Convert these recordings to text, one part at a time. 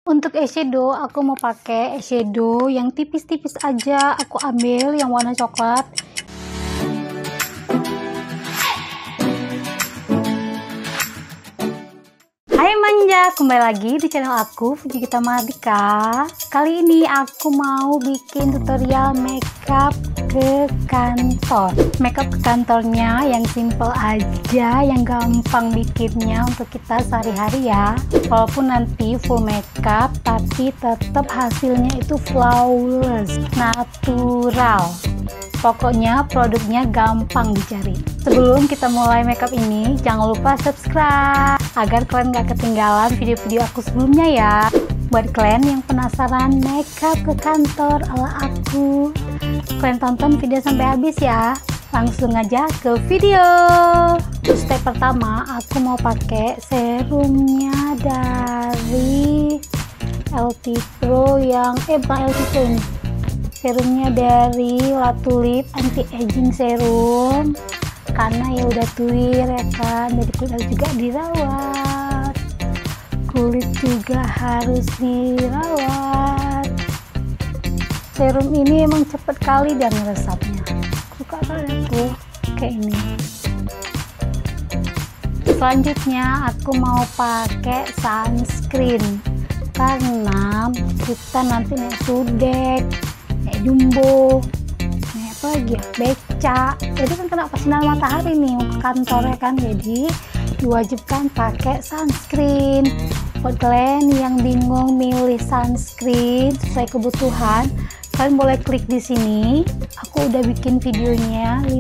Untuk eyeshadow, aku mau pakai eyeshadow yang tipis-tipis aja. Aku ambil yang warna coklat. Hai manja, kembali lagi di channel aku, Fujikita Mardika. Kali ini aku mau bikin tutorial makeup ke kantor. Makeup ke kantornya yang simple aja, yang gampang bikinnya untuk kita sehari-hari ya. Walaupun nanti full makeup, tapi tetap hasilnya itu flawless, natural. Pokoknya produknya gampang dicari. Sebelum kita mulai makeup ini, jangan lupa subscribe agar kalian gak ketinggalan video-video aku sebelumnya ya. Buat kalian yang penasaran makeup ke kantor ala aku, kalian tonton video sampai habis ya. Langsung aja ke video. Step pertama, aku mau pakai serumnya dari LT Pro yang bukan LT Pro ini. Serumnya dari La Tulip Anti Aging Serum, karena ya udah tuir ya kan, jadi kulit harus juga dirawat, kulit juga harus dirawat. Serum ini emang cepet kali dan meresapnya, suka banget tuh kayak ini. Selanjutnya aku mau pakai sunscreen karena kita nanti naik sudek, naik jumbo, naik apa lagi ya, becak, jadi kan kena sinar matahari nih ke kantor ya kan, jadi diwajibkan pakai sunscreen. Buat kalian yang bingung milih sunscreen sesuai kebutuhan, kalian boleh klik di sini. Aku udah bikin videonya 5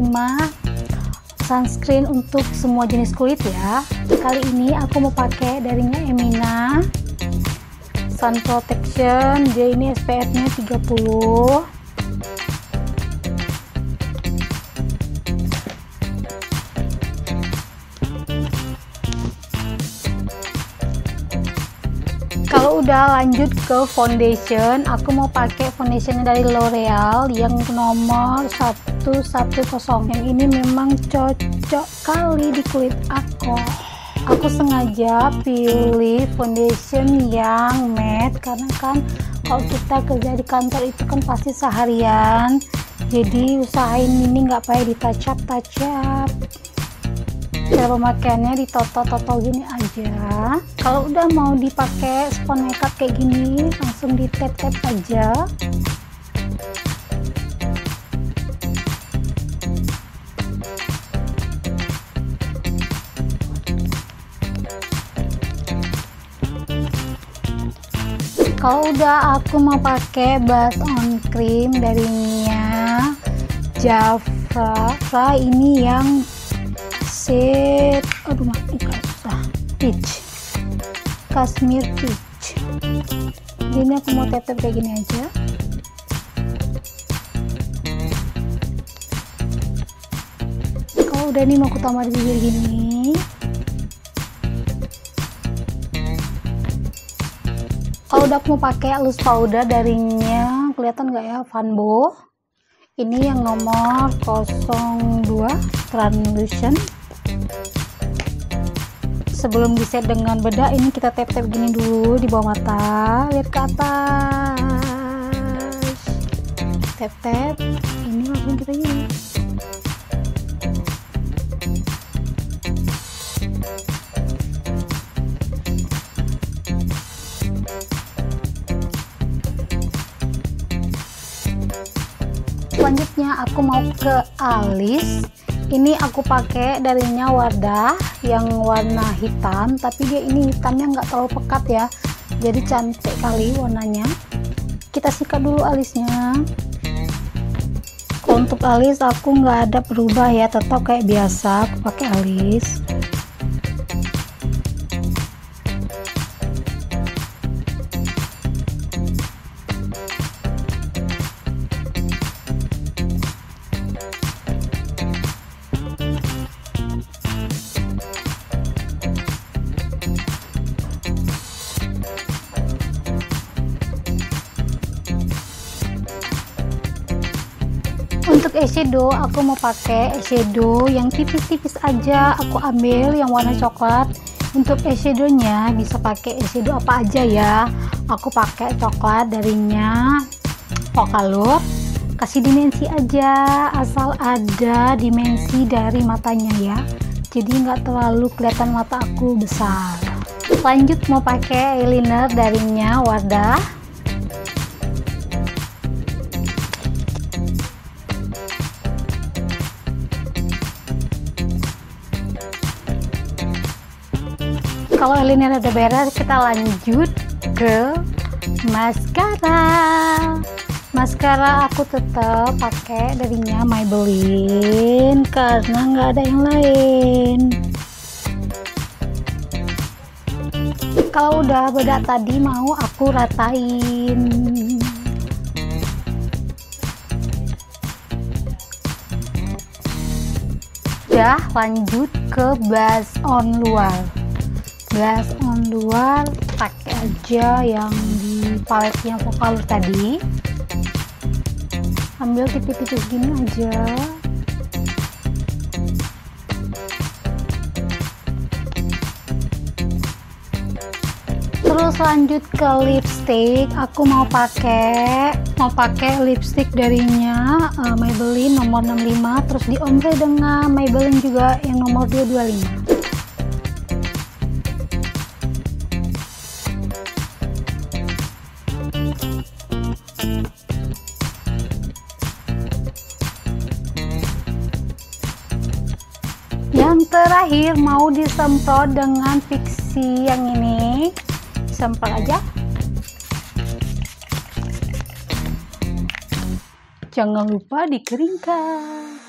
sunscreen untuk semua jenis kulit ya. Kali ini aku mau pakai darinya Emina Sun Protection, dia ini SPF nya 30. Kalau udah lanjut ke foundation, aku mau pakai foundation dari L'Oreal yang nomor 110. Yang ini memang cocok kali di kulit aku. Aku sengaja pilih foundation yang matte karena kan kalau kita kerja di kantor itu kan pasti seharian, jadi usahain ini nggak payah di touch up. Cara pemakaiannya ditoto-toto gini aja. Kalau udah mau dipakai spons makeup kayak gini, langsung di tap-tap aja. Kalau udah, aku mau pakai blush on cream darinya Java. Ini yang shade, peach, cashmere peach. Jadi aku mau tap-tap kayak gini aja. Kalau udah nih mau aku tambah di bibir gini. Kalau udah aku mau pakai loose powder darinya, kelihatan nggak ya, Vanbo. Ini yang nomor 02 translucent. Sebelum di set dengan bedak, ini kita tap-tap gini dulu di bawah mata, lihat ke atas, tap-tap. Ini langsung kita gini. Selanjutnya aku mau ke alis. Ini aku pakai darinya Wardah yang warna hitam, tapi dia ini hitamnya nggak terlalu pekat ya, jadi cantik kali warnanya. Kita sikat dulu alisnya. Untuk alis aku nggak ada berubah ya, tetap kayak biasa aku pakai alis. Untuk eyeshadow, aku mau pakai eyeshadow yang tipis-tipis aja. Aku ambil yang warna coklat. Untuk eyeshadownya bisa pakai eyeshadow apa aja ya. Aku pakai coklat darinya Focalure. Kasih dimensi aja, asal ada dimensi dari matanya ya, jadi nggak terlalu kelihatan mata aku besar. Lanjut mau pakai eyeliner darinya Wardah. Kalau eyeliner udah beres, kita lanjut ke maskara. Maskara aku tetap pakai darinya Maybelline karena nggak ada yang lain. Kalau udah bedak tadi mau aku ratain. Udah, lanjut ke blush on luar. Blush on luar pakai aja yang di paletnya Focalure tadi. Ambil tipis-tipis gini aja. Terus lanjut ke lipstick. Aku mau pakai lipstick darinya Maybelline nomor 65, terus diombre dengan Maybelline juga yang nomor 225. Yang terakhir mau disemprot dengan Pixi yang ini. Semprot aja. Jangan lupa dikeringkan.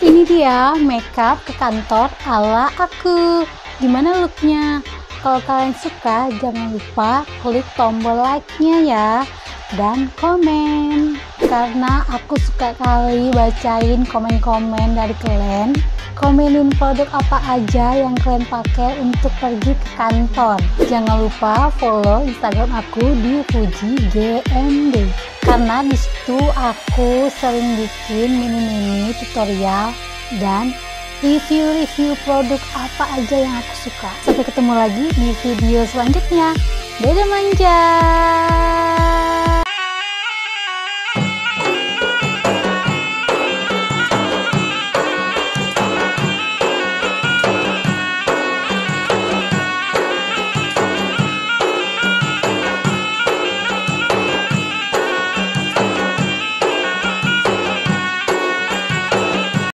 Ini dia makeup ke kantor ala aku. Gimana looknya? Kalau kalian suka, jangan lupa klik tombol like-nya ya, dan komen, karena aku suka kali bacain komen-komen dari kalian. Komenin produk apa aja yang kalian pakai untuk pergi ke kantor. Jangan lupa follow Instagram aku di Fuji GMD, karena disitu aku sering bikin mini-mini tutorial dan review-review produk apa aja yang aku suka. Sampai ketemu lagi di video selanjutnya. Dadah manja.